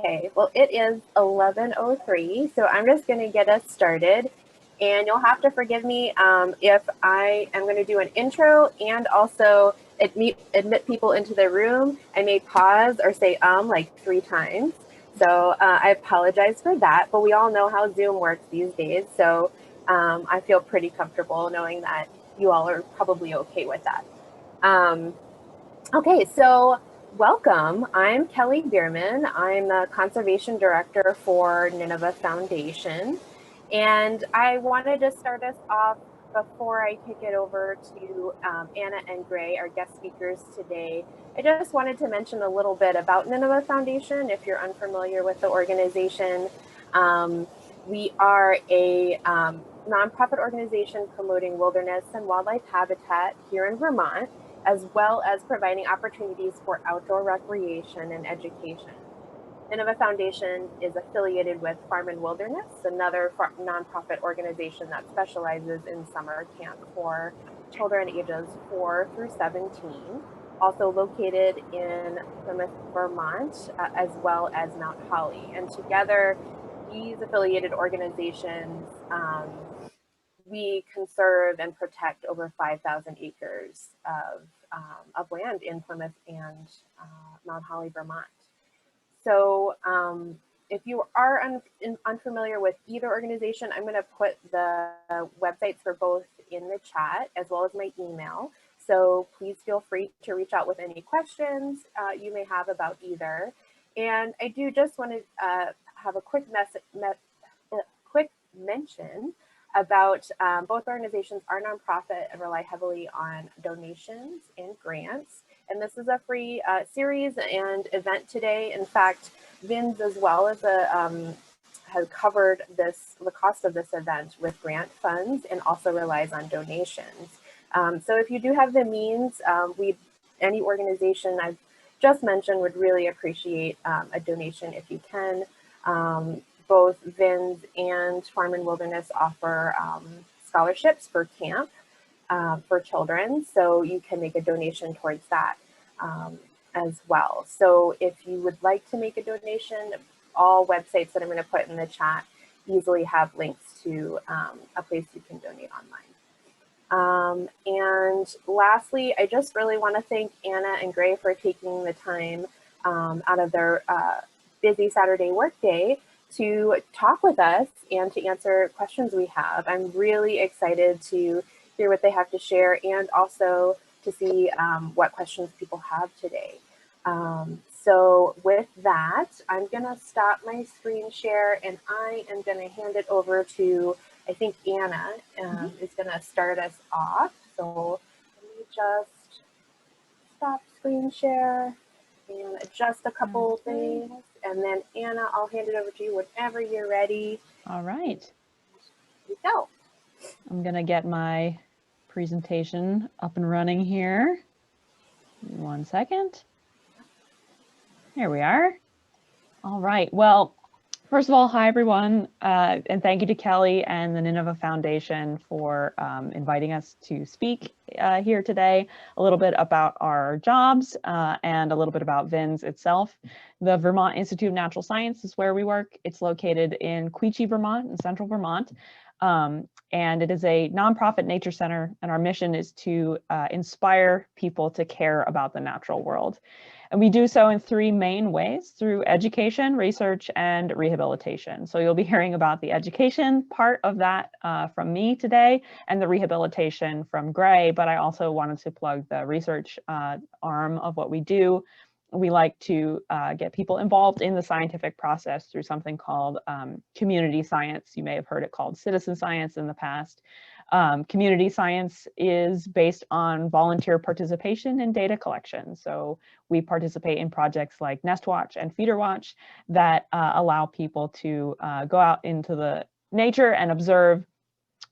Okay, well, it is 11:03, so I'm just going to get us started. And you'll have to forgive me if I am going to do an intro and also admit people into the room. I may pause or say like 3 times. So I apologize for that, but we all know how Zoom works these days. So I feel pretty comfortable knowing that you all are probably okay with that. Okay, so welcome. I'm Kelly Bierman. I'm the Conservation Director for Nineveh Foundation. And I wanted to start us off before I kick it over to Anna and Grae, our guest speakers today. I just wanted to mention a little bit about Nineveh Foundation, if you're unfamiliar with the organization. We are a nonprofit organization promoting wilderness and wildlife habitat here in Vermont, as well as providing opportunities for outdoor recreation and education. Nineveh Foundation is affiliated with Farm and Wilderness, another nonprofit organization that specializes in summer camp for children ages 4 through 17, also located in Plymouth, Vermont, as well as Mount Holly. And together, these affiliated organizations we conserve and protect over 5,000 acres of land in Plymouth and Mount Holly, Vermont. So if you are unfamiliar with either organization, I'm going to put the websites for both in the chat, as well as my email. So please feel free to reach out with any questions you may have about either. And I do just want to have a quick mention about both organizations are nonprofit and rely heavily on donations and grants. And this is a free series and event today. In fact, VINS as well as has covered the cost of this event with grant funds and also relies on donations. So if you do have the means, any organization I've just mentioned would really appreciate a donation if you can. Both VINS and Farm and Wilderness offer scholarships for camp for children, so you can make a donation towards that as well. So if you would like to make a donation, all websites that I'm going to put in the chat easily have links to a place you can donate online. And lastly, I just really want to thank Anna and Grae for taking the time out of their busy Saturday workday to talk with us and to answer questions we have. I'm really excited to hear what they have to share and also to see what questions people have today. So with that, I'm gonna stop my screen share and I am gonna hand it over to, I think Anna is gonna start us off. So let me just stop screen share and adjust a couple things. And then Anna, I'll hand it over to you whenever you're ready. All right. Here we go. I'm gonna get my presentation up and running here. 1 second. Here we are. All right. Well, first of all, hi everyone, and thank you to Kelly and the Nineveh Foundation for inviting us to speak here today, a little bit about our jobs and a little bit about VINS itself. The Vermont Institute of Natural Science is where we work. It's located in Quechee, Vermont, in central Vermont. And it is a nonprofit nature center, and our mission is to inspire people to care about the natural world. And we do so in 3 main ways: through education, research, and rehabilitation. So you'll be hearing about the education part of that from me today, and the rehabilitation from Grae, but I also wanted to plug the research arm of what we do. We like to get people involved in the scientific process through something called community science. You may have heard it called citizen science in the past. Community science is based on volunteer participation in data collection. So we participate in projects like Nest Watch and Feeder Watch that allow people to go out into the nature and observe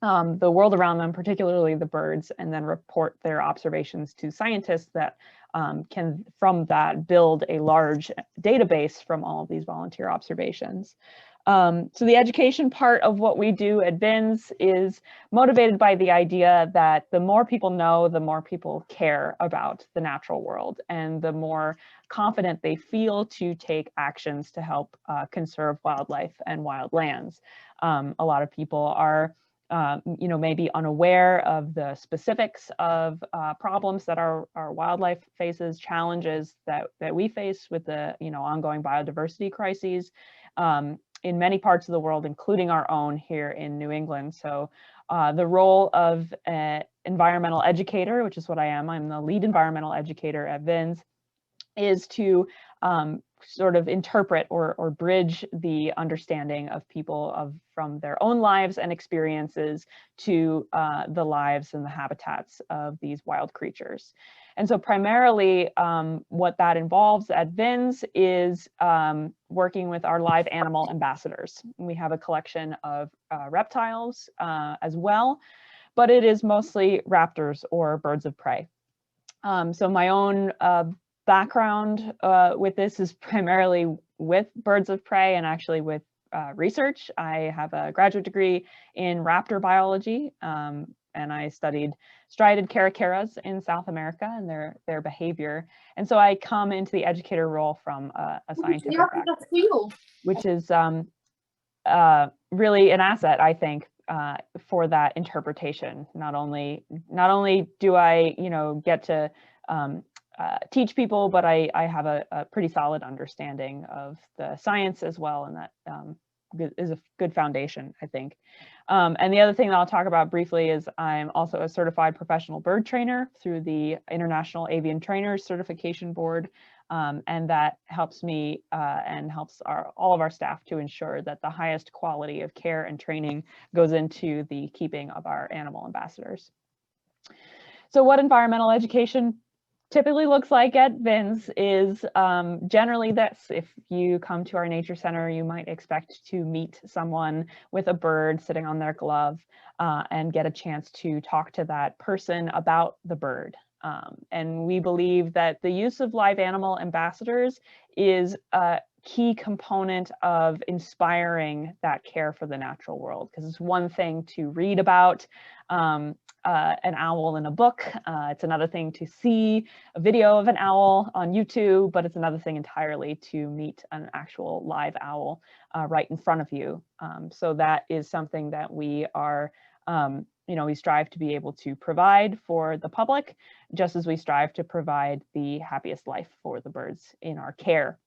the world around them, particularly the birds, and then report their observations to scientists that can from that build a large database from all of these volunteer observations. So the education part of what we do at VINS is motivated by the idea that the more people know, the more people care about the natural world, and the more confident they feel to take actions to help conserve wildlife and wild lands. A lot of people are maybe unaware of the specifics of problems that our wildlife faces, challenges that we face with the ongoing biodiversity crises in many parts of the world, including our own here in New England. So the role of an environmental educator, which is what I am, I'm the lead environmental educator at VINS, is to sort of interpret or bridge the understanding of people from their own lives and experiences to the lives and the habitats of these wild creatures. And so primarily what that involves at VINS is working with our live animal ambassadors. We have a collection of reptiles as well, but it is mostly raptors or birds of prey. So my own background with this is primarily with birds of prey and actually with research. I have a graduate degree in Raptor Biology, and I studied Striated Caracaras in South America and their behavior. And so I come into the educator role from a scientific background, which is really an asset, I think, for that interpretation. Not only do I, get to teach people, but I have a pretty solid understanding of the science as well, and that is a good foundation, I think. And the other thing that I'll talk about briefly is I'm also a certified professional bird trainer through the International Avian Trainers Certification Board, and that helps me and helps all of our staff to ensure that the highest quality of care and training goes into the keeping of our animal ambassadors. So what environmental education typically looks like at VINS is generally this. If you come to our nature center, you might expect to meet someone with a bird sitting on their glove and get a chance to talk to that person about the bird. And we believe that the use of live animal ambassadors is a key component of inspiring that care for the natural world, because it's one thing to read about an owl in a book. It's another thing to see a video of an owl on YouTube, but it's another thing entirely to meet an actual live owl right in front of you. So that is something that we are, we strive to be able to provide for the public, just as we strive to provide the happiest life for the birds in our care.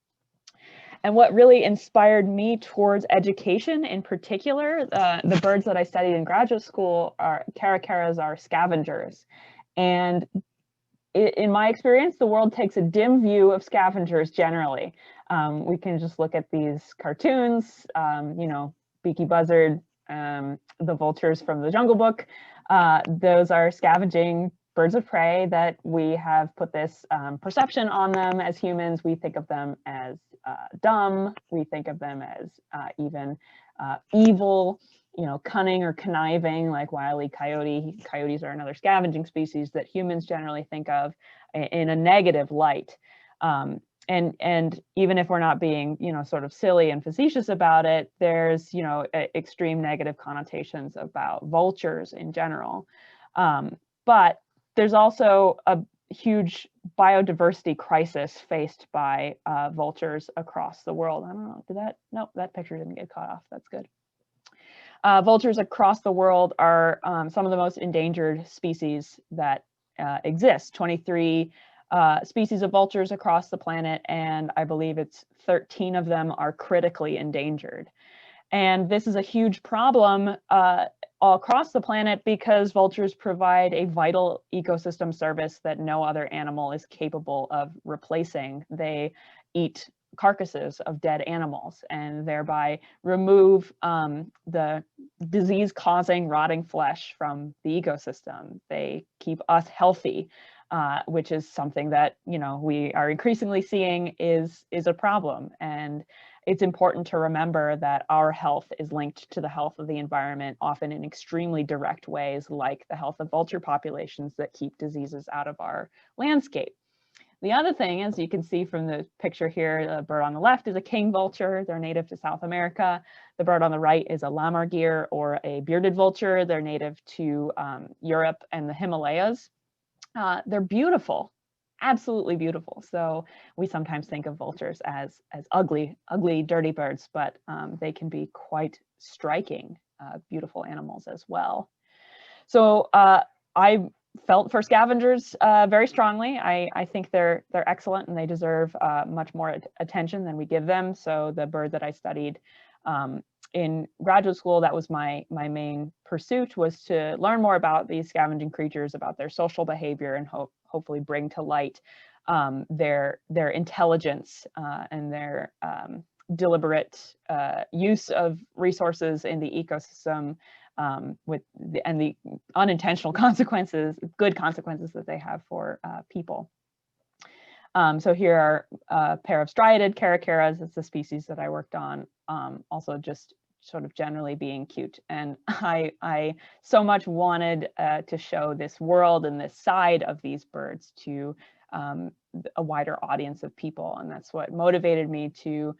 And what really inspired me towards education in particular, the birds that I studied in graduate school caracaras are scavengers. And in my experience, the world takes a dim view of scavengers generally. We can just look at these cartoons, Beaky Buzzard, the vultures from the Jungle Book. Those are scavenging birds of prey that we have put this perception on them as humans. We think of them as dumb. We think of them as even evil, cunning or conniving, like Wile E. Coyote. Coyotes are another scavenging species that humans generally think of in a negative light. And even if we're not being, sort of silly and facetious about it, there's, extreme negative connotations about vultures in general. But there's also a huge biodiversity crisis faced by vultures across the world. I don't know, nope, that picture didn't get cut off. That's good. Vultures across the world are some of the most endangered species that exist. 23 species of vultures across the planet, and I believe it's 13 of them are critically endangered. And this is a huge problem all across the planet because vultures provide a vital ecosystem service that no other animal is capable of replacing. They eat carcasses of dead animals and thereby remove the disease-causing rotting flesh from the ecosystem. They keep us healthy, which is something that we are increasingly seeing is a problem. And it's important to remember that our health is linked to the health of the environment, often in extremely direct ways, like the health of vulture populations that keep diseases out of our landscape. the other thing, as you can see from the picture here, the bird on the left is a king vulture. They're native to South America. The bird on the right is a lammergeier, or a bearded vulture. They're native to Europe and the Himalayas. They're beautiful, absolutely beautiful. So we sometimes think of vultures as ugly, dirty birds, but they can be quite striking, beautiful animals as well. So I felt for scavengers very strongly. I think they're excellent, and they deserve much more attention than we give them. So the bird that I studied in graduate school, that was my main pursuit, was to learn more about these scavenging creatures, about their social behavior, and hopefully bring to light their intelligence and their deliberate use of resources in the ecosystem, with the unintentional consequences, good consequences that they have for people. So here are a pair of Striated Caracaras. It's the species that I worked on, also just sort of generally being cute. And I so much wanted to show this world and this side of these birds to a wider audience of people. And that's what motivated me to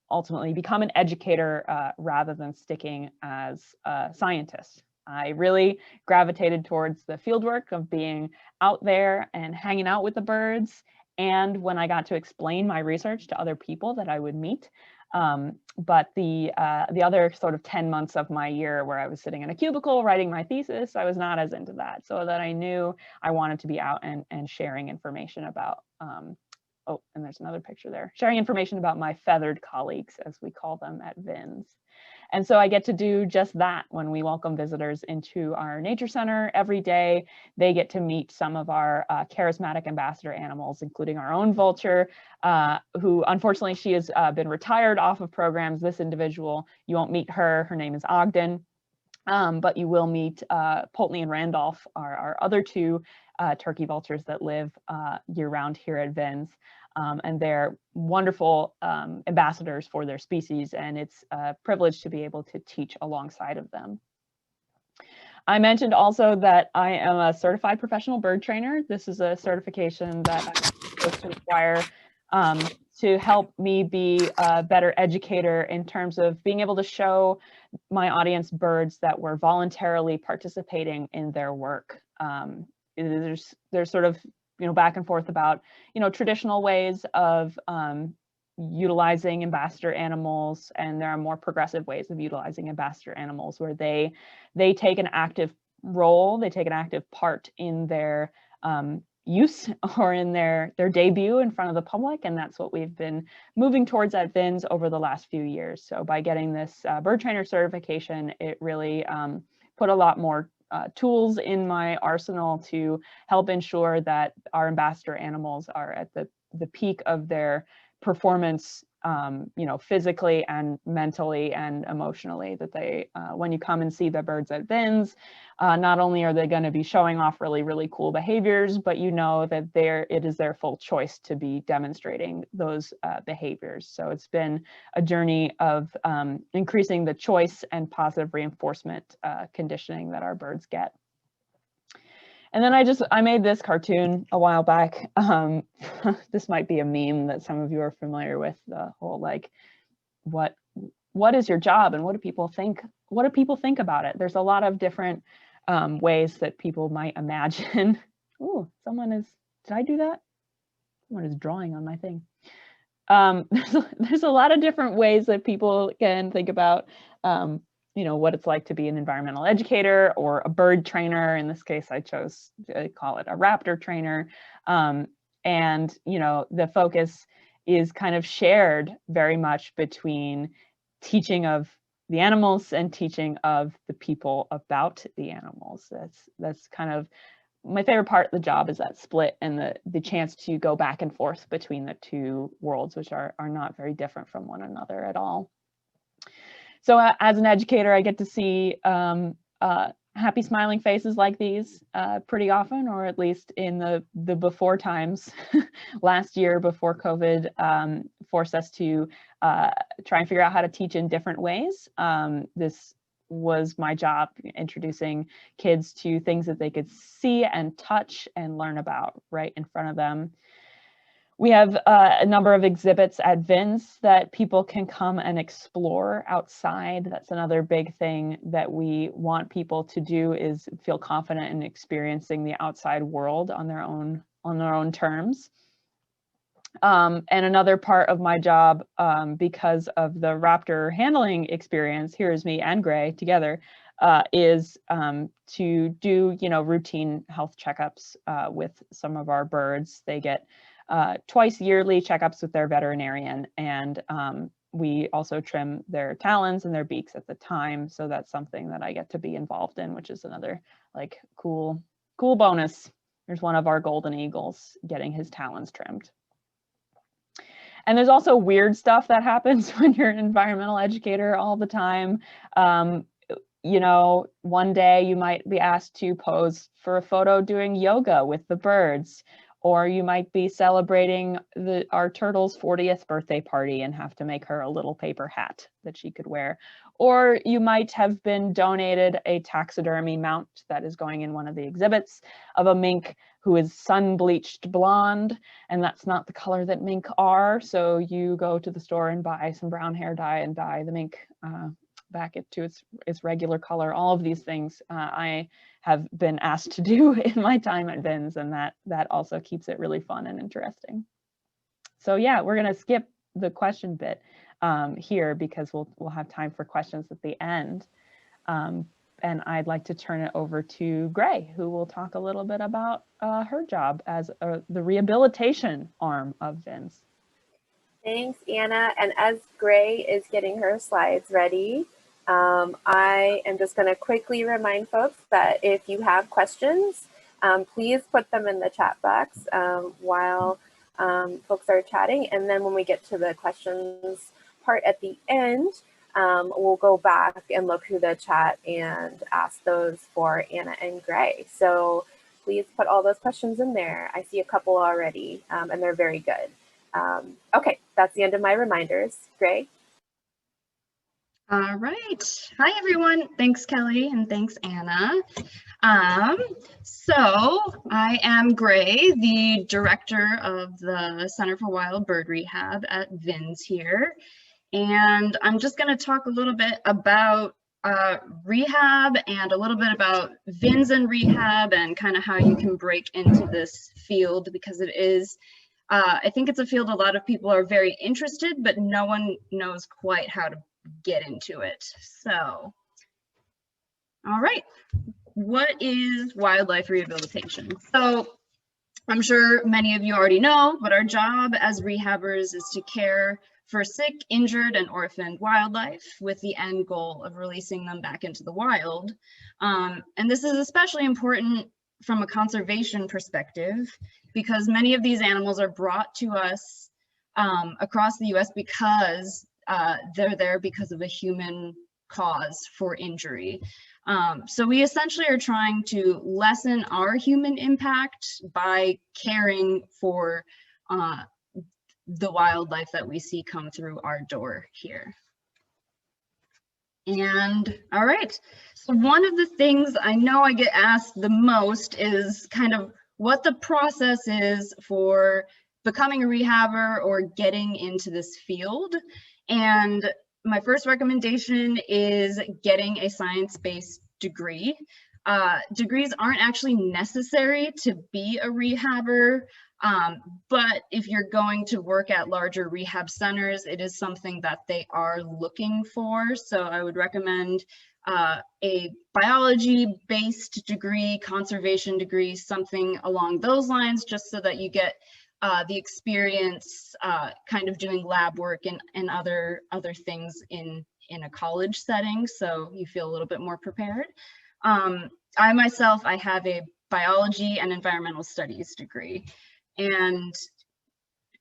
ultimately become an educator rather than sticking as a scientist. I really gravitated towards the fieldwork of being out there and hanging out with the birds. And when I got to explain my research to other people that I would meet, but the other sort of 10 months of my year where I was sitting in a cubicle writing my thesis, I was not as into that. So that I knew I wanted to be out and sharing information about, oh, and there's another picture there, sharing information about my feathered colleagues, as we call them at VINS. And so I get to do just that when we welcome visitors into our nature center every day. They get to meet some of our charismatic ambassador animals, including our own vulture, who unfortunately she has been retired off of programs. This individual, you won't meet her. Her name is Ogden. But you will meet Poultney and Randolph, our other two turkey vultures that live year-round here at VINS. And they're wonderful ambassadors for their species, and it's a privilege to be able to teach alongside of them. I mentioned also that I am a certified professional bird trainer. This is a certification that I'm supposed to require to help me be a better educator in terms of being able to show my audience birds that were voluntarily participating in their work. There's sort of, back and forth about, traditional ways of utilizing ambassador animals, and there are more progressive ways of utilizing ambassador animals where they take an active role, they take an active part in their use or in their debut in front of the public, and that's what we've been moving towards at VINS over the last few years. So by getting this bird trainer certification, it really put a lot more tools in my arsenal to help ensure that our ambassador animals are at the peak of their performance, physically and mentally and emotionally, that they, when you come and see the birds at VINS, not only are they going to be showing off really, really cool behaviors, but that it is their full choice to be demonstrating those behaviors. So it's been a journey of increasing the choice and positive reinforcement conditioning that our birds get. And then I made this cartoon a while back. This might be a meme that some of you are familiar with, the whole what is your job and what do people think? What do people think about it? There's a lot of different ways that people might imagine. Ooh, did I do that? Someone is drawing on my thing. There's a lot of different ways that people can think about what it's like to be an environmental educator or a bird trainer. In this case, I chose to call it a raptor trainer. And the focus is kind of shared very much between teaching of the animals and teaching of the people about the animals. That's kind of my favorite part of the job, is that split and the chance to go back and forth between the two worlds, which are not very different from one another at all. So as an educator, I get to see happy smiling faces like these pretty often, or at least in the before times. Last year, before COVID forced us to try and figure out how to teach in different ways. This was my job, introducing kids to things that they could see and touch and learn about right in front of them. We have a number of exhibits at VINS that people can come and explore outside. That's another big thing that we want people to do, is feel confident in experiencing the outside world on their own terms. And another part of my job, because of the raptor handling experience, here's me and Grae together, is to do, routine health checkups with some of our birds. They get twice yearly checkups with their veterinarian, and we also trim their talons and their beaks at the time. So that's something that I get to be involved in, which is another like cool bonus. There's one of our golden eagles getting his talons trimmed. And there's also weird stuff that happens when you're an environmental educator all the time. One day you might be asked to pose for a photo doing yoga with the birds, or you might be celebrating our turtle's 40th birthday party and have to make her a little paper hat that she could wear. Or you might have been donated a taxidermy mount that is going in one of the exhibits of a mink who is sun-bleached blonde, and that's not the color that mink are. So you go to the store and buy some brown hair dye and dye the mink back to its regular color. All of these things I have been asked to do in my time at VINS, and that also keeps it really fun and interesting. So yeah, we're gonna skip the question bit here because we'll have time for questions at the end. And I'd like to turn it over to Grae, who will talk a little bit about her job as the rehabilitation arm of VINS. Thanks, Anna. And as Grae is getting her slides ready, I am just going to quickly remind folks that if you have questions, please put them in the chat box while folks are chatting. And then when we get to the questions part at the end, we'll go back and look through the chat and ask those for Anna and Grae. So please put all those questions in there. I see a couple already, and they're very good. Okay, that's the end of my reminders. Grae? All right. Hi, everyone. Thanks, Kelly, and thanks, Anna. So I am Grae, the director of the Center for Wild Bird Rehab at VINS here. And I'm just going to talk a little bit about rehab and a little bit about VINS and rehab and kind of how you can break into this field, because it is, I think it's a field a lot of people are very interested, but no one knows quite how to get into it. So, all right, what is wildlife rehabilitation? So I'm sure many of you already know, but our job as rehabbers is to care for sick, injured, and orphaned wildlife with the end goal of releasing them back into the wild. And this is especially important from a conservation perspective, because many of these animals are brought to us across the US because they're there because of a human cause for injury. So we essentially are trying to lessen our human impact by caring for the wildlife that we see come through our door here. And all right, so one of the things I know I get asked the most is kind of what the process is for becoming a rehabber or getting into this field. And my first recommendation is getting a science-based degree. Degrees aren't actually necessary to be a rehabber, but if you're going to work at larger rehab centers, it is something that they are looking for. So I would recommend a biology-based degree, conservation degree, something along those lines, just so that you get the experience kind of doing lab work and other things in a college setting, so you feel a little bit more prepared. I myself, I have a biology and environmental studies degree. And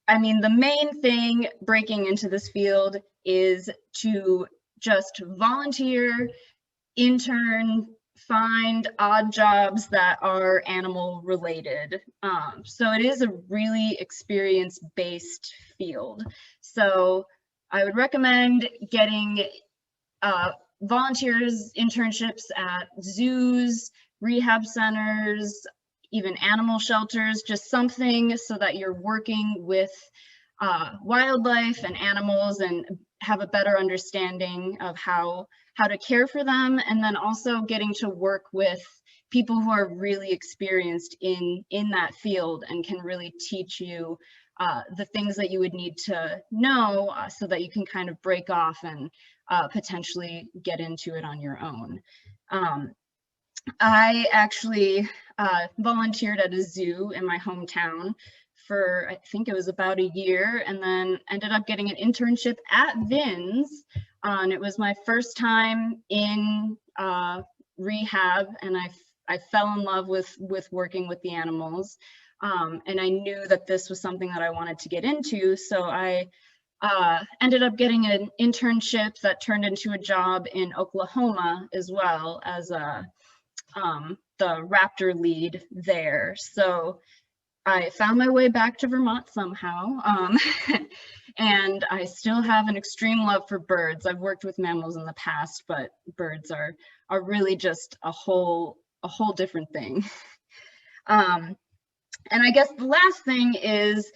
I mean, the main thing breaking into this field is to just volunteer, intern, find odd jobs that are animal related. So it is a really experience-based field. So I would recommend getting volunteers, internships at zoos, rehab centers, even animal shelters, just something so that you're working with wildlife and animals and have a better understanding of how to care for them, and then also getting to work with people who are really experienced in that field and can really teach you the things that you would need to know so that you can kind of break off and potentially get into it on your own. I actually volunteered at a zoo in my hometown for, I think it was about a year, and then ended up getting an internship at VINS. And it was my first time in rehab, and I fell in love with working with the animals. And I knew that this was something that I wanted to get into, so I ended up getting an internship that turned into a job in Oklahoma as well as the raptor lead there. So I found my way back to Vermont somehow, and I still have an extreme love for birds. I've worked with mammals in the past, but birds are really just a whole different thing. And I guess the last thing is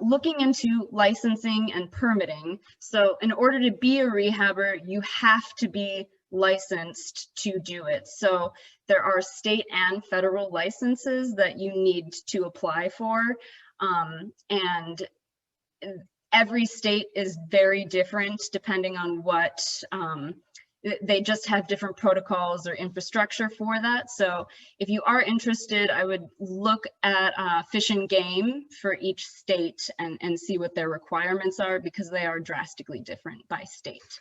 looking into licensing and permitting. So in order to be a rehabber, you have to be licensed to do it. So there are state and federal licenses that you need to apply for. And every state is very different depending on what, they just have different protocols or infrastructure for that. So if you are interested, I would look at Fish and Game for each state and see what their requirements are, because they are drastically different by state.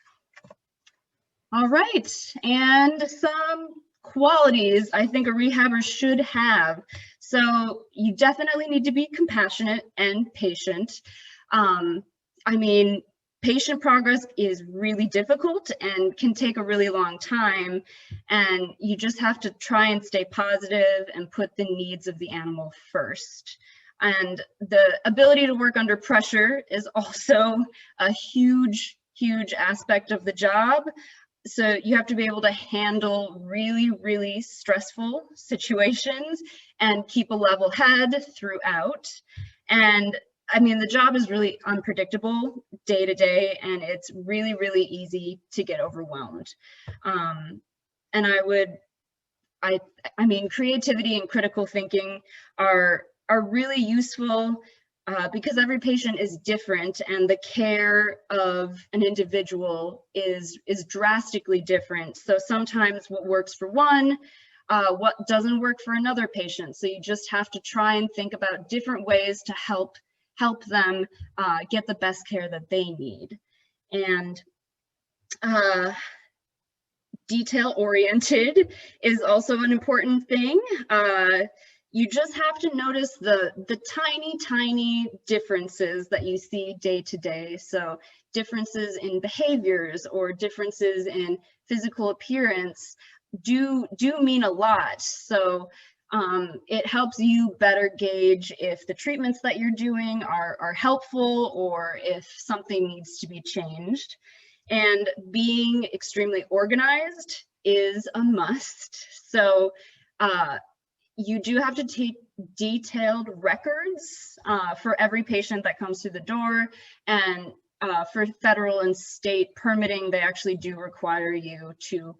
All right, and some qualities I think a rehabber should have. So you definitely need to be compassionate and patient. I mean, patient progress is really difficult and can take a really long time, and you just have to try and stay positive and put the needs of the animal first. And the ability to work under pressure is also a huge aspect of the job. So you have to be able to handle really stressful situations and keep a level head throughout. And I mean, the job is really unpredictable day to day, and it's really easy to get overwhelmed. And I mean, creativity and critical thinking are really useful because every patient is different, and the care of an individual is drastically different. So sometimes what works for one, what doesn't work for another patient. So you just have to try and think about different ways to help them get the best care that they need. And detail-oriented is also an important thing. You just have to notice the tiny differences that you see day to day. So differences in behaviors or differences in physical appearance do mean a lot. So it helps you better gauge if the treatments that you're doing are helpful or if something needs to be changed. And being extremely organized is a must. So you do have to take detailed records for every patient that comes through the door. And for federal and state permitting, they actually do require you to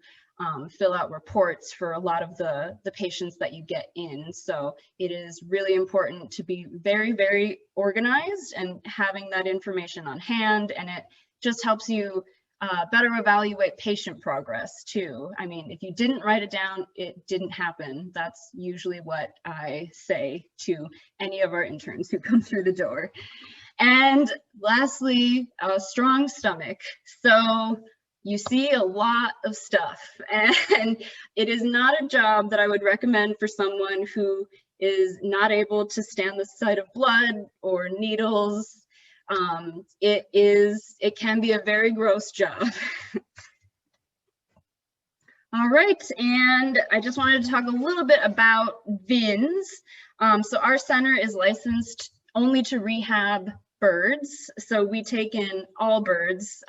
fill out reports for a lot of the patients that you get in. So it is really important to be very organized and having that information on hand, and it just helps you better evaluate patient progress too. I mean, if you didn't write it down, it didn't happen. That's usually what I say to any of our interns who come through the door. And lastly, a strong stomach. So you see a lot of stuff, and it is not a job that I would recommend for someone who is not able to stand the sight of blood or needles. It can be a very gross job. All right, and I just wanted to talk a little bit about VINS. So our center is licensed only to rehab birds. So we take in all birds,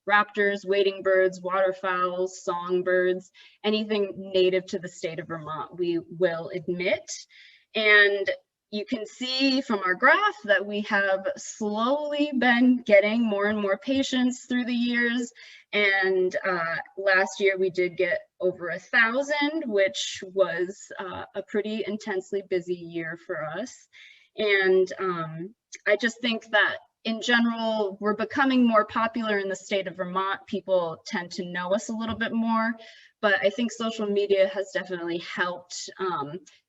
raptors, wading birds, waterfowl, songbirds, anything native to the state of Vermont, we will admit. And you can see from our graph that we have slowly been getting more and more patients through the years. And last year we did get over 1,000, which was a pretty intensely busy year for us. And I just think that in general, we're becoming more popular in the state of Vermont. People tend to know us a little bit more, but I think social media has definitely helped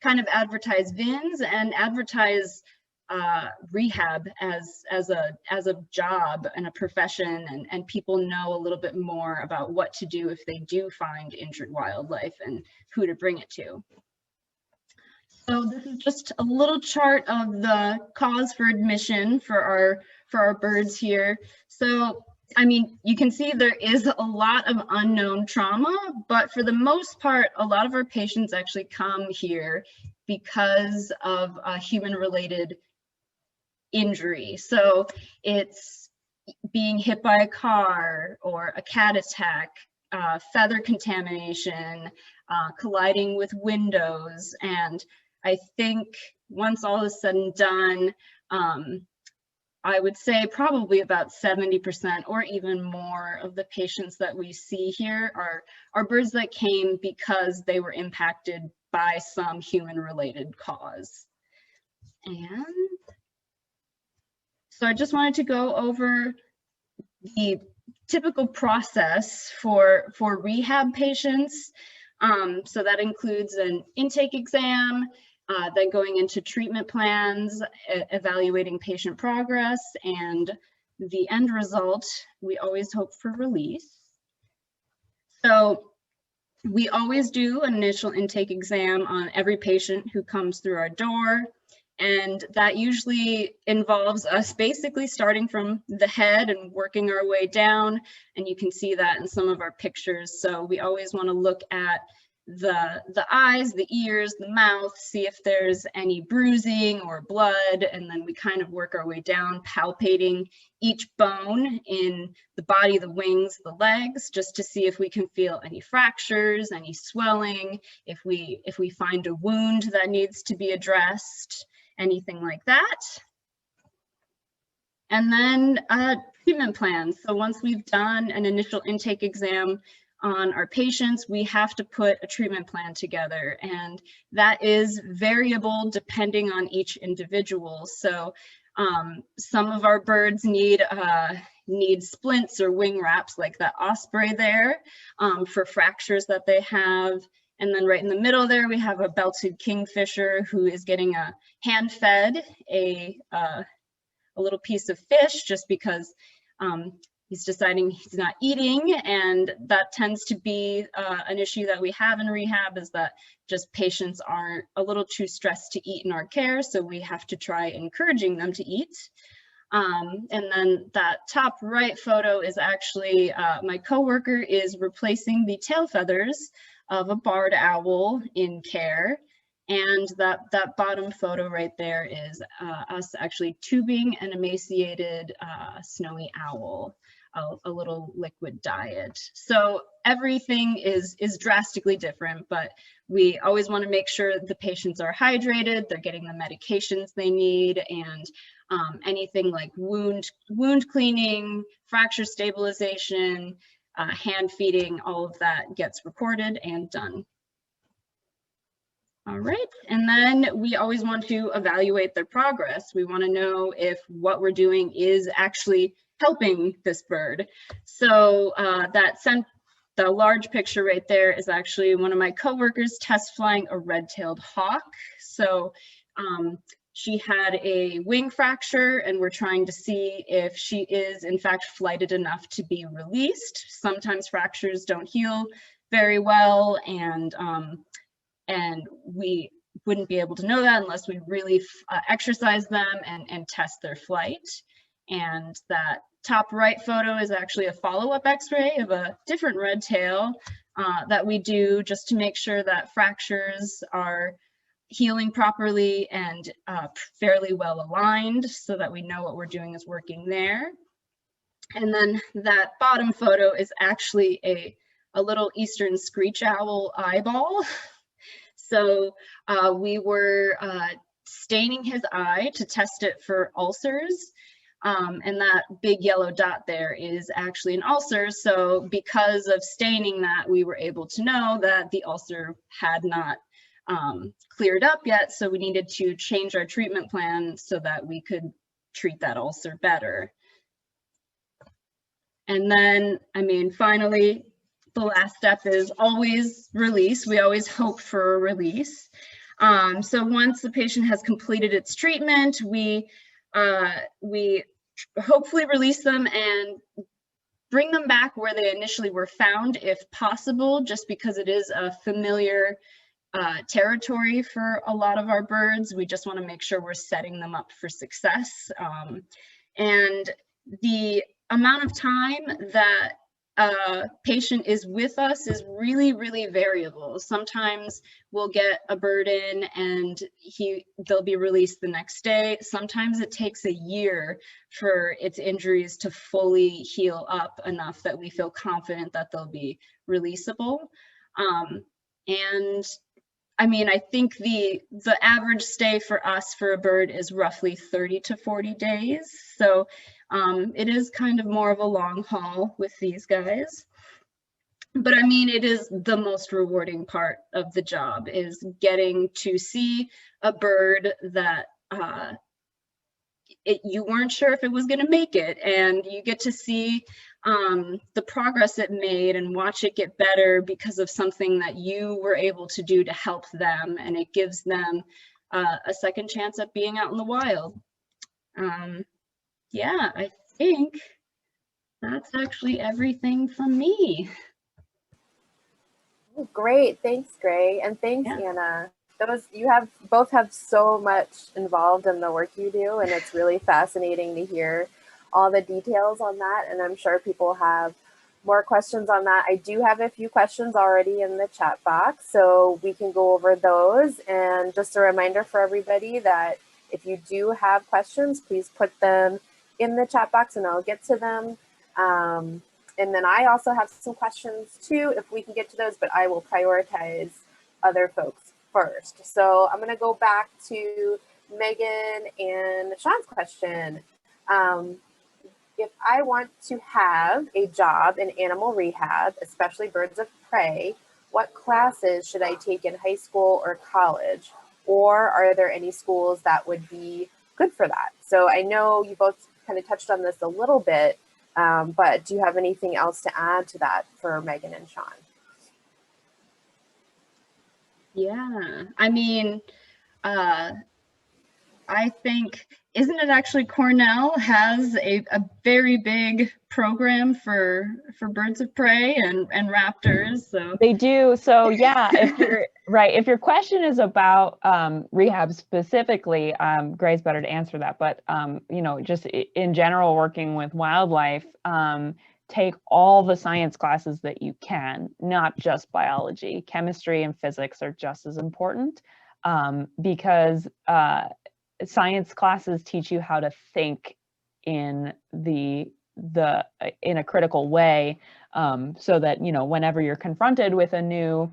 kind of advertise VINs and advertise rehab as a job and a profession, and people know a little bit more about what to do if they do find injured wildlife and who to bring it to. So this is just a little chart of the cause for admission for our birds here. So, I mean, you can see there is a lot of unknown trauma, but for the most part, a lot of our patients actually come here because of a human-related injury. So it's being hit by a car or a cat attack, feather contamination, colliding with windows. And I think once all is said and done, I would say probably about 70% or even more of the patients that we see here are birds that came because they were impacted by some human-related cause. And so I just wanted to go over the typical process for rehab patients. So that includes an intake exam, then going into treatment plans, evaluating patient progress, and the end result, we always hope for release. So we always do an initial intake exam on every patient who comes through our door. And that usually involves us basically starting from the head and working our way down. And you can see that in some of our pictures. So we always want to look at the eyes, the ears, the mouth, see if there's any bruising or blood, and then we kind of work our way down, palpating each bone in the body, the wings, the legs, just to see if we can feel any fractures, any swelling, if we find a wound that needs to be addressed, anything like that. And then treatment plans. So once we've done an initial intake exam on our patients, we have to put a treatment plan together, and that is variable depending on each individual. So some of our birds need splints or wing wraps like that osprey there for fractures that they have. And then right in the middle there, we have a belted kingfisher who is getting a hand-fed a little piece of fish just because he's deciding he's not eating, and that tends to be an issue that we have in rehab, is that just patients aren't a little too stressed to eat in our care, so we have to try encouraging them to eat. And then that top right photo is actually my coworker is replacing the tail feathers of a barred owl in care. And that bottom photo right there is us actually tubing an emaciated snowy owl, a little liquid diet. So everything is drastically different, but we always want to make sure the patients are hydrated, they're getting the medications they need, and anything like wound cleaning, fracture stabilization, hand feeding, all of that gets recorded and done. All right, and then we always want to evaluate their progress. We want to know if what we're doing is actually helping this bird. So the large picture right there is actually one of my coworkers test flying a red-tailed hawk. So she had a wing fracture, and we're trying to see if she is in fact flighted enough to be released. Sometimes fractures don't heal very well, and we wouldn't be able to know that unless we really exercise them and test their flight. And that top right photo is actually a follow-up x-ray of a different red tail that we do just to make sure that fractures are healing properly and fairly well aligned, so that we know what we're doing is working there. And then that bottom photo is actually a little eastern screech owl eyeball. So we were staining his eye to test it for ulcers. And that big yellow dot there is actually an ulcer. So because of staining that, we were able to know that the ulcer had not cleared up yet. So we needed to change our treatment plan so that we could treat that ulcer better. And then, I mean, finally, the last step is always release. We always hope for a release. So once the patient has completed its treatment, we hopefully release them and bring them back where they initially were found, if possible, just because it is a familiar territory for a lot of our birds. We just want to make sure we're setting them up for success. And the amount of time that a patient is with us is really, really variable. Sometimes we'll get a bird in and they'll be released the next day. Sometimes it takes a year for its injuries to fully heal up enough that we feel confident that they'll be releasable. And I mean, I think the average stay for us for a bird is roughly 30 to 40 days. So it is kind of more of a long haul with these guys. But I mean, it is the most rewarding part of the job, is getting to see a bird that you weren't sure if it was going to make it, and you get to see the progress it made and watch it get better because of something that you were able to do to help them, and it gives them a second chance at being out in the wild. Yeah, I think that's actually everything from me. Great, thanks, Grae, and thanks, Anna. You both have so much involved in the work you do, and it's really fascinating to hear all the details on that, and I'm sure people have more questions on that. I do have a few questions already in the chat box, so we can go over those. And just a reminder for everybody that if you do have questions, please put them in the chat box and I'll get to them. And then I also have some questions too, if we can get to those, but I will prioritize other folks first. So I'm going to go back to Megan and Sean's question. If I want to have a job in animal rehab, especially birds of prey, what classes should I take in high school or college? Or are there any schools that would be good for that? So I know you both kind of touched on this a little bit, but do you have anything else to add to that for Megan and Sean? Yeah, I mean, I think, isn't it actually Cornell has a very big program for birds of prey and raptors? So they do. So yeah, if you're right, if your question is about rehab specifically, Grae's better to answer that. But you know, just in general, working with wildlife, take all the science classes that you can, not just biology. Chemistry and physics are just as important, because science classes teach you how to think in in a critical way, so that, you know, whenever you're confronted with a new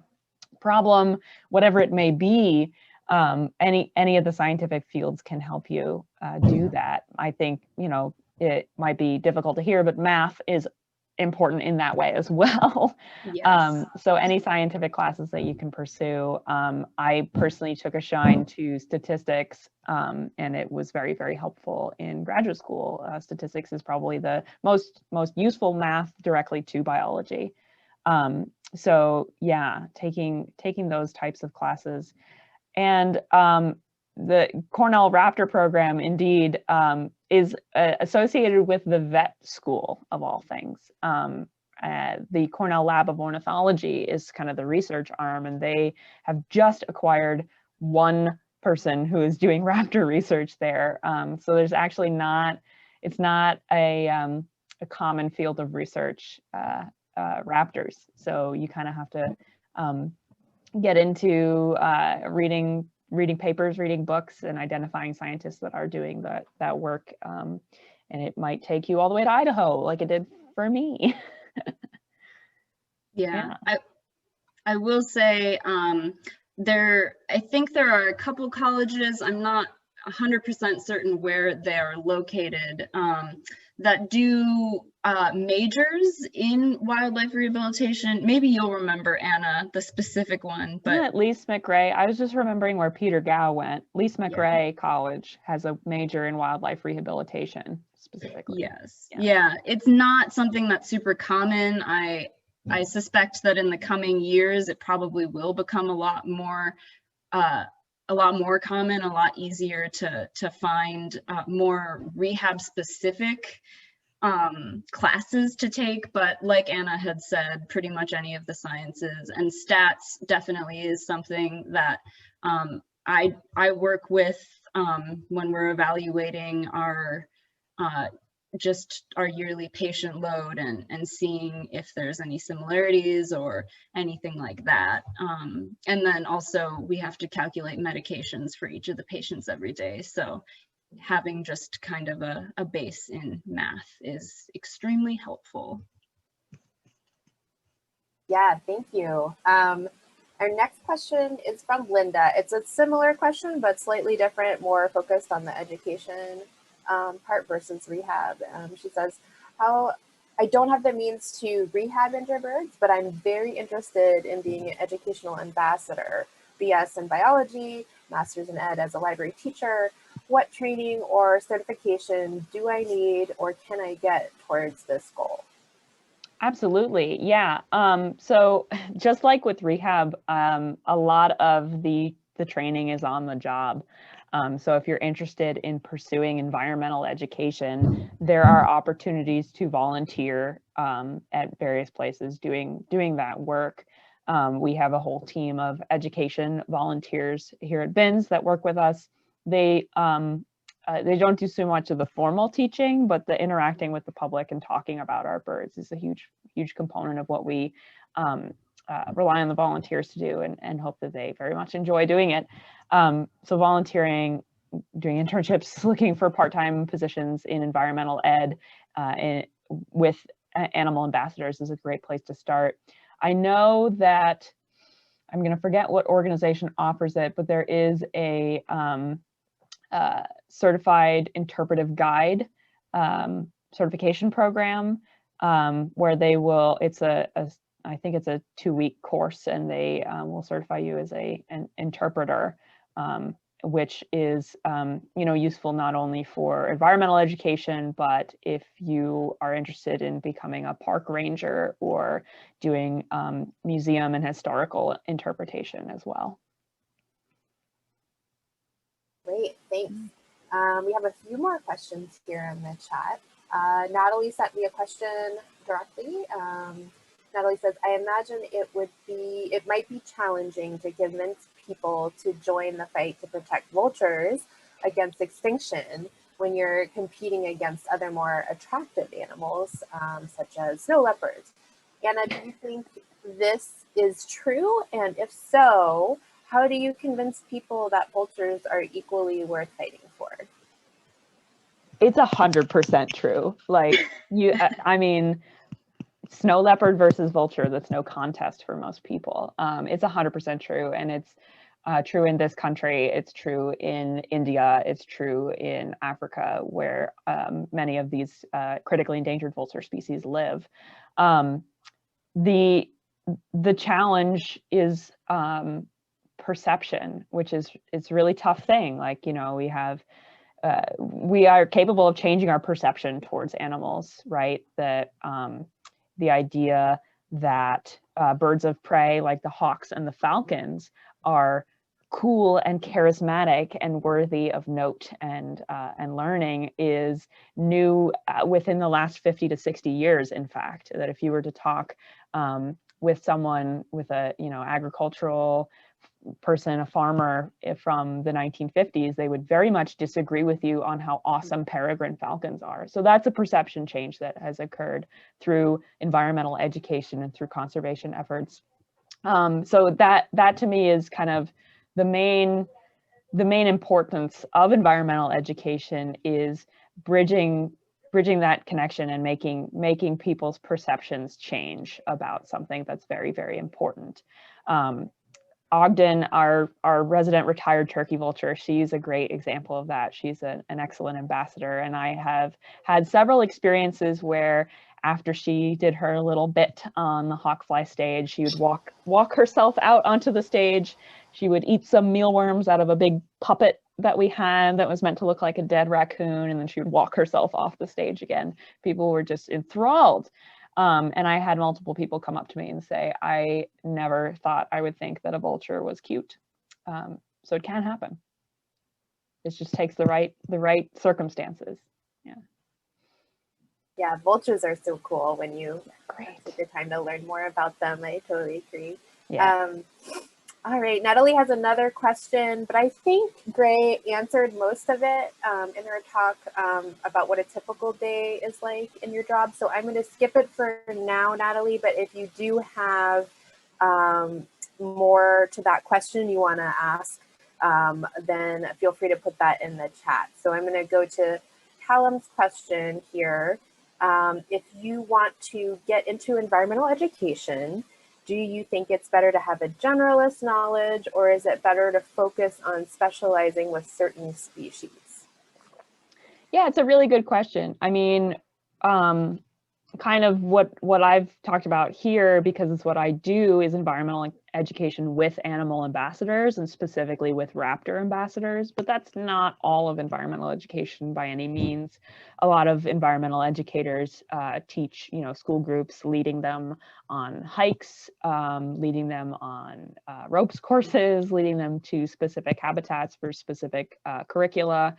problem, whatever it may be, any of the scientific fields can help you do that. I think, you know, it might be difficult to hear, but math is important in that way as well. yes. So any scientific classes that you can pursue. I personally took a shine to statistics, and it was very, very helpful in graduate school. Statistics is probably the most useful math directly to biology. So yeah, taking those types of classes. And the Cornell Raptor program indeed is associated with the vet school of all things. The Cornell Lab of Ornithology is kind of the research arm, and they have just acquired one person who is doing raptor research there. So there's actually it's not a common field of research, raptors. So you kind of have to get into reading papers, reading books, and identifying scientists that are doing that work. and it might take you all the way to Idaho like it did for me. Yeah. I will say I think there are a couple colleges, I'm not 100% certain where they're located, that do majors in wildlife rehabilitation. Maybe you'll remember, Anna, the specific one. But at Lee McRae, I was just remembering where Peter Gow went. Lee McRae College has a major in wildlife rehabilitation specifically. Yes. Yeah, it's not something that's super common. I suspect that in the coming years, it probably will become a lot more common, a lot easier to find more rehab specific classes to take. But like Anna had said, pretty much any of the sciences, and stats definitely is something that I work with when we're evaluating our just our yearly patient load and seeing if there's any similarities or anything like that. And then also we have to calculate medications for each of the patients every day. So having just kind of a base in math is extremely helpful. Yeah, thank you. Our next question is from Linda. It's a similar question, but slightly different, more focused on the education part versus rehab. She says, I don't have the means to rehab injured birds, but I'm very interested in being an educational ambassador, BS in biology, master's in ed as a library teacher. What training or certification do I need or can I get towards this goal? Absolutely, yeah. So just like with rehab, a lot of the training is on the job. So if you're interested in pursuing environmental education, there are opportunities to volunteer at various places doing that work. We have a whole team of education volunteers here at BINS that work with us. They don't do so much of the formal teaching, but the interacting with the public and talking about our birds is a huge component of what we rely on the volunteers to do, and hope that they very much enjoy doing it. So volunteering, doing internships, looking for part-time positions in environmental ed with animal ambassadors is a great place to start. I know that, I'm going to forget what organization offers it, but there is a certified interpretive guide certification program where they will, I think it's a 2-week course, and they will certify you as an interpreter, which is useful not only for environmental education, but if you are interested in becoming a park ranger or doing museum and historical interpretation as well. Great, thanks. We have a few more questions here in the chat. Natalie sent me a question directly. Natalie says, I imagine it might be challenging to convince people to join the fight to protect vultures against extinction when you're competing against other more attractive animals, such as snow leopards. Anna, do you think this is true? And if so, how do you convince people that vultures are equally worth fighting for? It's 100% true. Like I mean, snow leopard versus vulture, that's no contest for most people. It's 100% true, and it's true in this country, it's true in India, it's true in Africa, where many of these critically endangered vulture species live. The challenge is perception, which is, it's a really tough thing. Like, we are capable of changing our perception towards animals, right? That the idea that birds of prey like the hawks and the falcons are cool and charismatic and worthy of note and learning is new within the last 50 to 60 years. In fact, that if you were to talk with someone, with a agricultural person, a farmer from the 1950s, they would very much disagree with you on how awesome peregrine falcons are. So that's a perception change that has occurred through environmental education and through conservation efforts. So that to me is kind of the main importance of environmental education, is bridging bridging that connection and making people's perceptions change about something that's very, very important. Ogden, our resident retired turkey vulture, she's a great example of that. She's an excellent ambassador, and I have had several experiences where after she did her little bit on the hawkfly stage, she would walk herself out onto the stage. She would eat some mealworms out of a big puppet that we had that was meant to look like a dead raccoon, and then she would walk herself off the stage again. People were just enthralled. And I had multiple people come up to me and say, I never thought I would think that a vulture was cute. So it can happen. It just takes the right circumstances. Yeah. Yeah, vultures are so cool when you take the time to learn more about them. I totally agree. Yeah. All right, Natalie has another question, but I think Grae answered most of it in her talk about what a typical day is like in your job. So I'm going to skip it for now, Natalie, but if you do have more to that question you want to ask, then feel free to put that in the chat. So I'm going to go to Callum's question here. If you want to get into environmental education, do you think it's better to have a generalist knowledge, or is it better to focus on specializing with certain species? Yeah, it's a really good question. I mean, kind of what I've talked about here, because it's what I do, is environmental education with animal ambassadors, and specifically with raptor ambassadors, but that's not all of environmental education by any means. A lot of environmental educators teach, school groups, leading them on hikes, leading them on ropes courses, leading them to specific habitats for specific curricula,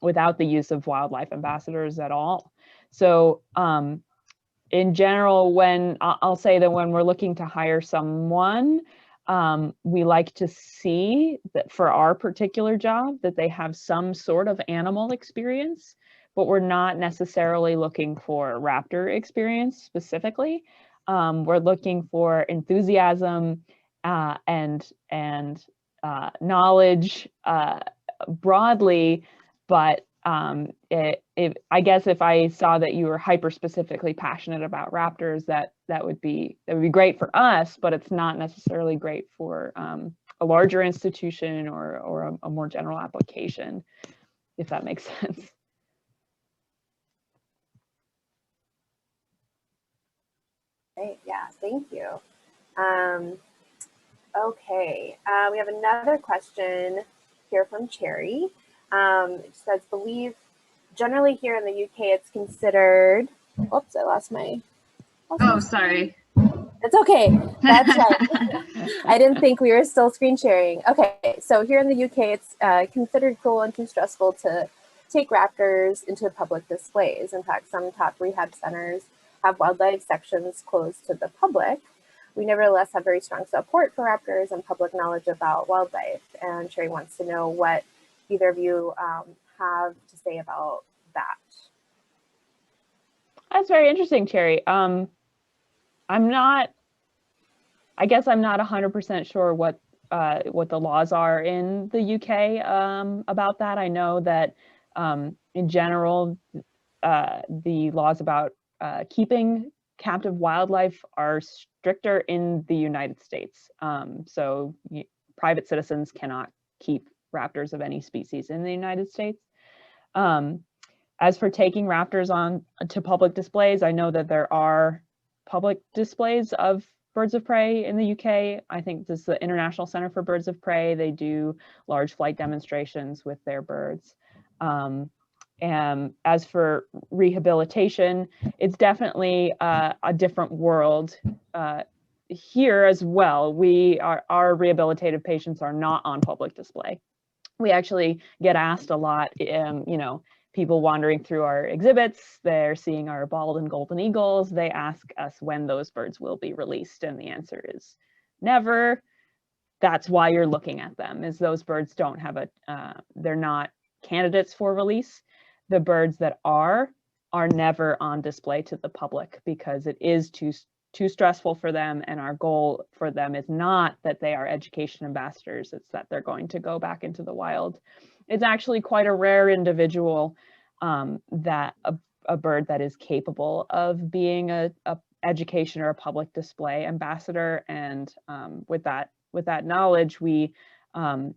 without the use of wildlife ambassadors at all. So in general, I'll say that when we're looking to hire someone, we like to see that for our particular job that they have some sort of animal experience, but we're not necessarily looking for raptor experience specifically. We're looking for enthusiasm and knowledge broadly, but I guess if I saw that you were hyper specifically passionate about raptors, that would be great for us, but it's not necessarily great for a larger institution or a more general application, if that makes sense. Great, yeah, thank you. Okay, we have another question here from Cherry. It says, believe generally here in the UK it's considered, oops, I lost my, sorry. It's okay, that's right. I didn't think we were still screen sharing. Okay, so here in the UK it's considered cruel and too stressful to take raptors into public displays. In fact, some top rehab centers have wildlife sections closed to the public. We nevertheless have very strong support for raptors and public knowledge about wildlife. And Cherry wants to know what either of you have to say about that. That's very interesting, Cherry. I guess I'm not 100% sure what the laws are in the UK about that. I know that in general, the laws about keeping captive wildlife are stricter in the United States. So private citizens cannot keep raptors of any species in the United States. As for taking raptors on to public displays, I know that there are public displays of birds of prey in the UK. I think this is the International Center for Birds of Prey. They do large flight demonstrations with their birds. And as for rehabilitation, it's definitely a different world here as well. Our rehabilitative patients are not on public display. We actually get asked a lot, people wandering through our exhibits, they're seeing our bald and golden eagles. They ask us when those birds will be released, and the answer is never. That's why you're looking at them, is those birds don't have they're not candidates for release. The birds that are never on display to the public because it is too stressful for them, and our goal for them is not that they are education ambassadors, it's that they're going to go back into the wild. It's actually quite a rare individual that a bird that is capable of being a education or a public display ambassador. And with that knowledge, we, if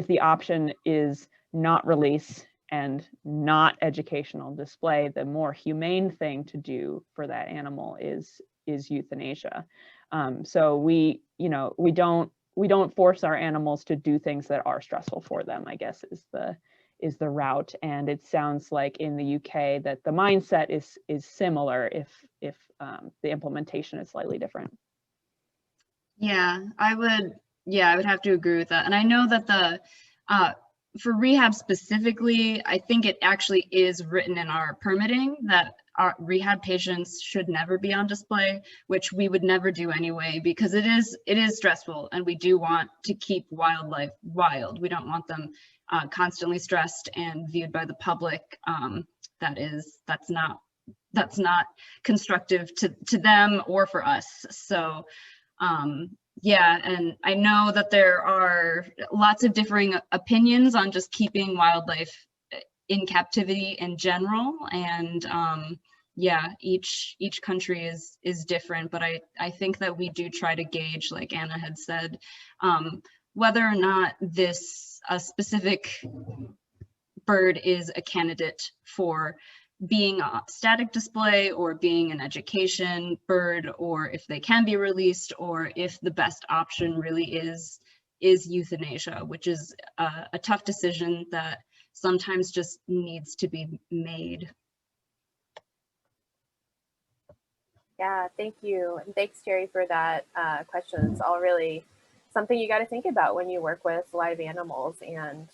the option is not release and not educational display, the more humane thing to do for that animal is euthanasia. So we don't force our animals to do things that are stressful for them, I guess is the route. And it sounds like in the UK that the mindset is similar if the implementation is slightly different. Yeah, I would have to agree with that. And I know that for rehab specifically, I think it actually is written in our permitting that our rehab patients should never be on display, which we would never do anyway, because it is stressful, and we do want to keep wildlife wild. We don't want them constantly stressed and viewed by the public. That's not constructive to them or for us. So yeah, and I know that there are lots of differing opinions on just keeping wildlife in captivity in general, and yeah, each country is different, but I think that we do try to gauge, like Anna had said, whether or not a specific bird is a candidate for being a static display or being an education bird, or if they can be released, or if the best option really is euthanasia, which is a tough decision that sometimes just needs to be made. Yeah, thank you. And thanks, Jerry, for that question. It's all really something you got to think about when you work with live animals, and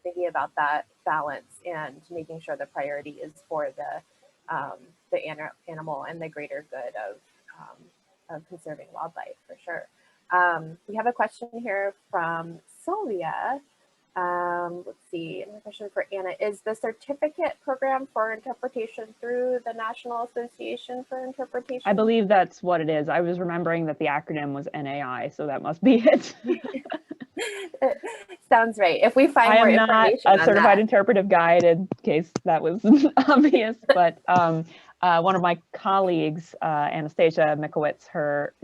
thinking about that balance and making sure the priority is for the animal and the greater good of conserving wildlife, for sure. We have a question here from Sylvia. Let's see, another question for Anna. Is the certificate program for interpretation through the National Association for Interpretation? I believe that's what it is. I was remembering that the acronym was NAI, so that must be it. Sounds right. If we find more information, I am not a certified interpretive guide, in case that was obvious, but one of my colleagues, Anastasia Mikowitz,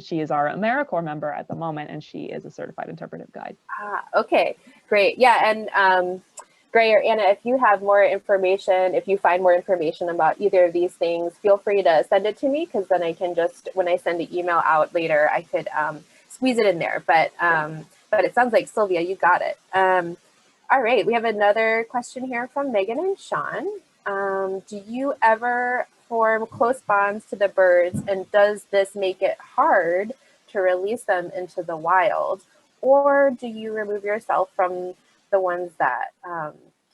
she is our AmeriCorps member at the moment, and she is a certified interpretive guide. Okay, great. Yeah, and Grae or Anna, if you have more information, if you find more information about either of these things, feel free to send it to me, because then I can just, when I send the email out later, I could squeeze it in there. But it sounds like, Sylvia, you got it. All right, we have another question here from Megan and Sean. Do you ever form close bonds to the birds, and does this make it hard to release them into the wild, or do you remove yourself from the ones that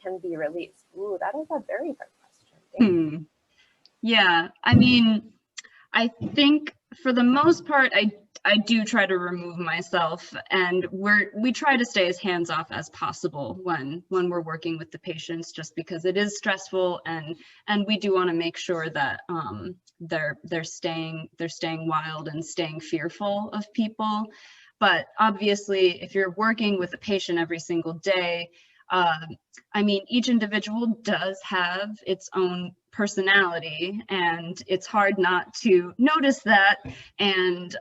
can be released? Ooh, that is a very hard question. Yeah, I mean, I think for the most part, I do try to remove myself, and we try to stay as hands-off as possible when we're working with the patients, just because it is stressful, and we do want to make sure that they're staying wild and staying fearful of people. But obviously, if you're working with a patient every single day, I mean, each individual does have its own personality, and it's hard not to notice that and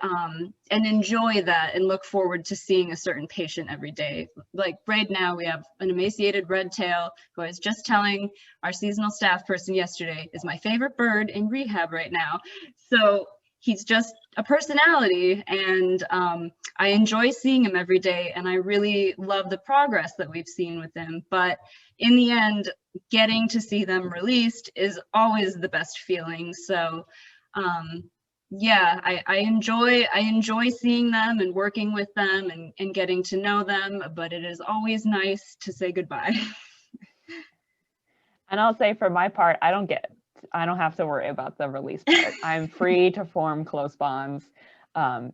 enjoy that and look forward to seeing a certain patient every day. Like right now, we have an emaciated red tail, who I was just telling our seasonal staff person yesterday is my favorite bird in rehab right now. So he's just a personality, and I enjoy seeing him every day, and I really love the progress that we've seen with him. But in the end, getting to see them released is always the best feeling. So yeah, I enjoy seeing them and working with them and getting to know them, but it is always nice to say goodbye. And I'll say, for my part, I don't have to worry about the release part. I'm free to form close bonds.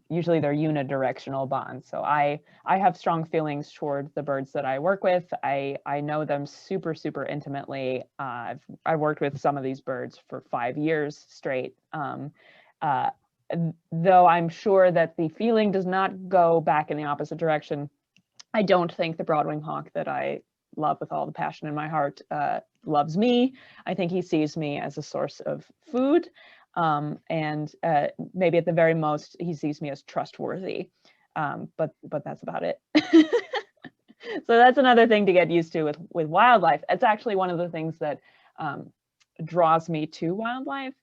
Usually they're unidirectional bonds. So I have strong feelings toward the birds that I work with. I know them super, super intimately. I worked with some of these birds for 5 years straight. Though I'm sure that the feeling does not go back in the opposite direction. I don't think the broadwing hawk that I love with all the passion in my heart, loves me. I think he sees me as a source of food. And maybe at the very most, he sees me as trustworthy. But that's about it. So that's another thing to get used to with wildlife. It's actually one of the things that draws me to wildlife,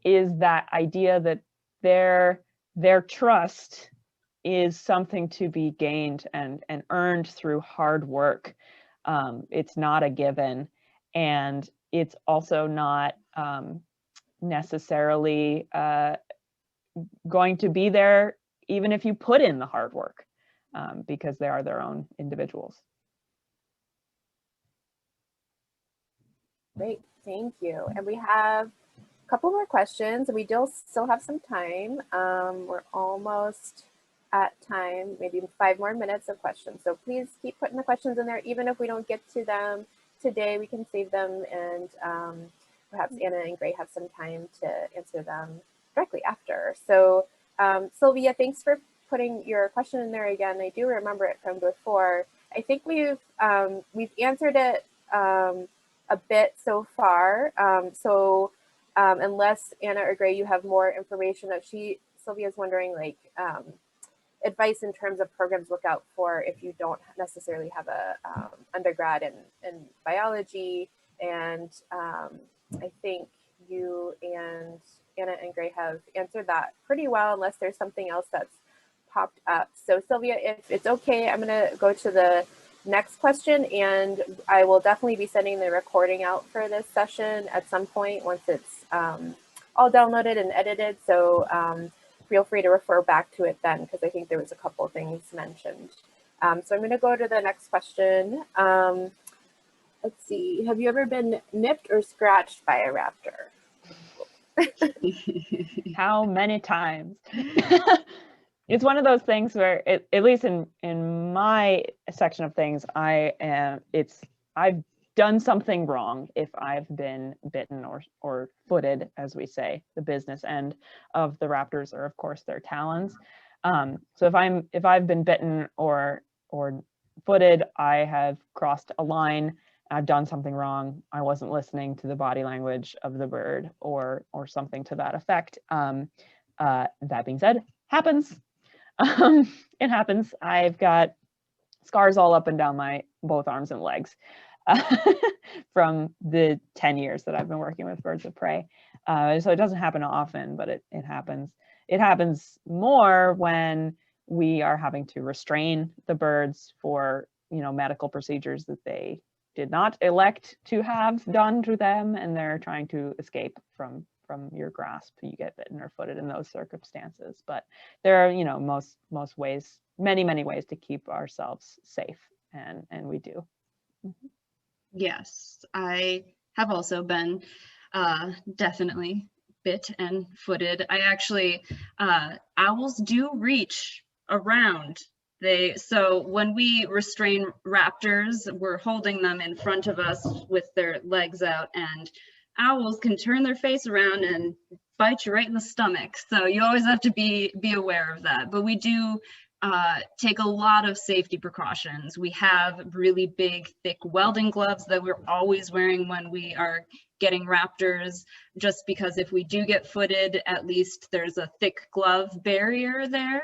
is that idea that their trust is something to be gained and earned through hard work. It's not a given, and it's also not necessarily going to be there even if you put in the hard work, because they are their own individuals. Great, thank you. And we have a couple more questions. We still have some time. We're almost at time, maybe 5 more minutes of questions. So please keep putting the questions in there. Even if we don't get to them today, we can save them, and perhaps Anna and Grae have some time to answer them directly after. So Sylvia, thanks for putting your question in there again. I do remember it from before. I think we've answered it a bit so far. Unless Anna or Grae, you have more information that Sylvia's wondering, like advice in terms of programs look out for if you don't necessarily have a undergrad in biology. And I think you and Anna and Grae have answered that pretty well, unless there's something else that's popped up. So Sylvia, if it's okay, I'm gonna go to the next question, and I will definitely be sending the recording out for this session at some point once it's all downloaded and edited. So feel free to refer back to it then, because I think there was a couple of things mentioned. So I'm gonna go to the next question. Let's see, have you ever been nipped or scratched by a raptor? How many times? It's one of those things where, at least in my section of things, I've done something wrong if I've been bitten or footed, as we say. The business end of the raptors are, of course, their talons. So if I've been bitten or footed, I have crossed a line. I've done something wrong. I wasn't listening to the body language of the bird or something to that effect. That being said, happens. It happens. I've got scars all up and down my both arms and legs from the 10 years that I've been working with birds of prey. So it doesn't happen often, but it happens. It happens more when we are having to restrain the birds for, medical procedures that they did not elect to have done to them, and they're trying to escape from your grasp. You get bitten or footed in those circumstances. But there are, most ways, many ways to keep ourselves safe, and we do. Mm-hmm. Yes, I have also been definitely bit and footed. I actually, owls do reach around. So when we restrain raptors, we're holding them in front of us with their legs out, and owls can turn their face around and bite you right in the stomach. So you always have to be aware of that. But we do take a lot of safety precautions. We have really big, thick welding gloves that we're always wearing when we are getting raptors, just because if we do get footed, at least there's a thick glove barrier there.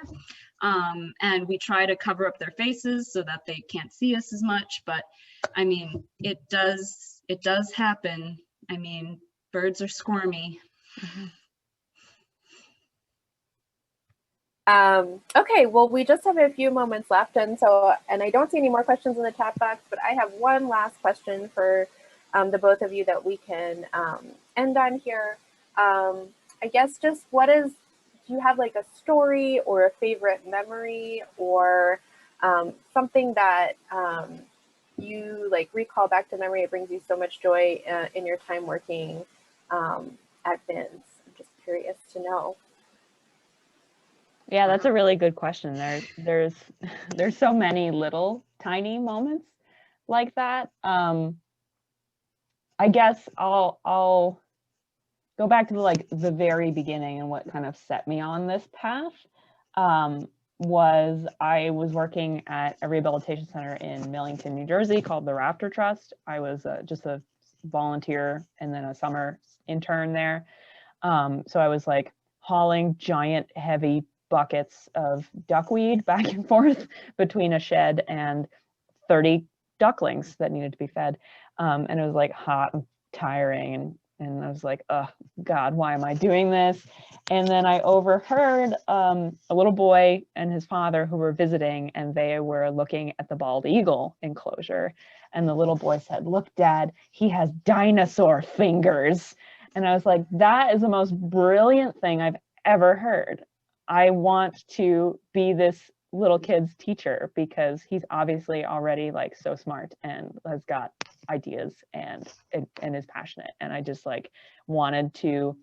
And we try to cover up their faces so that they can't see us as much. But I mean, it does happen. I mean, birds are squirmy. Mm-hmm. Okay, well, we just have a few moments left, and I don't see any more questions in the chat box, but I have one last question for the both of you that we can end on here. I guess just do you have like a story or a favorite memory or something that you like recall back to memory? It brings you so much joy in your time working at BINS. I'm just curious to know. Yeah, that's a really good question. There's so many little tiny moments like that. I guess I'll go back to the very beginning and what kind of set me on this path. was I was working at a rehabilitation center in Millington, New Jersey called the Raptor Trust. I was just a volunteer and then a summer intern there. So I was like hauling giant heavy buckets of duckweed back and forth between a shed and 30 ducklings that needed to be fed. And it was like hot and tiring, and I was like, oh God, why am I doing this? And then I overheard a little boy and his father who were visiting, and they were looking at the bald eagle enclosure. And the little boy said, look, Dad, he has dinosaur fingers. And I was like, that is the most brilliant thing I've ever heard. I want to be this little kid's teacher because he's obviously already like so smart and has got ideas and is passionate. And I just like wanted to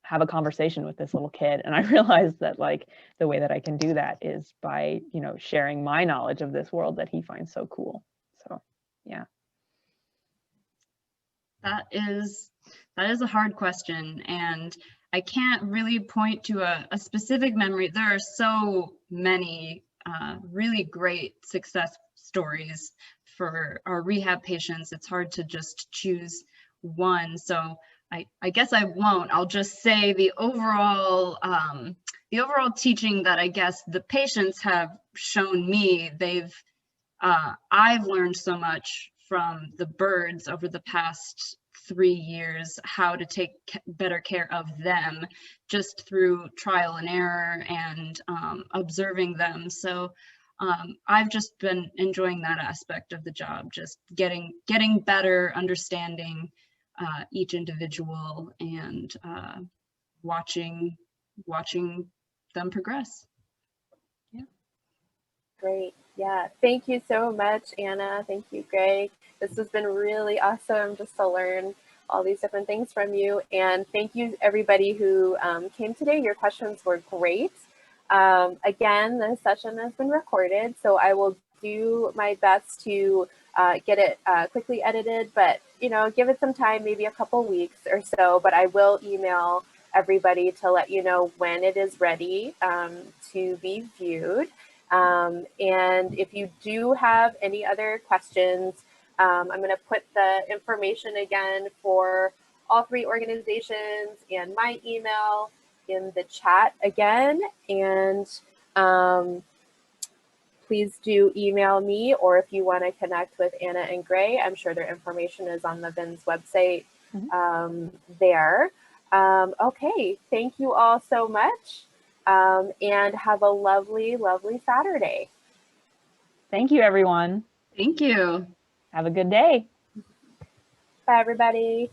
have a conversation with this little kid. And I realized that like the way that I can do that is by, you know, sharing my knowledge of this world that he finds so cool. So yeah. That is a hard question, and I can't really point to a specific memory. There are so many really great success stories for our rehab patients. It's hard to just choose one. So I guess I won't. I'll just say the overall teaching that I guess the patients have shown me, I've learned so much from the birds over the past 3 years, how to take better care of them just through trial and error and observing them. So I've just been enjoying that aspect of the job, just getting better, understanding each individual and watching them progress. Yeah. Great. Yeah. Thank you so much, Anna. Thank you, Greg. This has been really awesome just to learn all these different things from you. And thank you everybody who came today. Your questions were great. Again, this session has been recorded, so I will do my best to get it quickly edited, but you know, give it some time, maybe a couple weeks or so, but I will email everybody to let you know when it is ready to be viewed. And if you do have any other questions, I'm going to put the information again for all 3 organizations and my email in the chat again. And please do email me, or if you want to connect with Anna and Grae, I'm sure their information is on the VINS website there. Okay, thank you all so much. And have a lovely, lovely Saturday. Thank you, everyone. Thank you. Have a good day. Bye, everybody.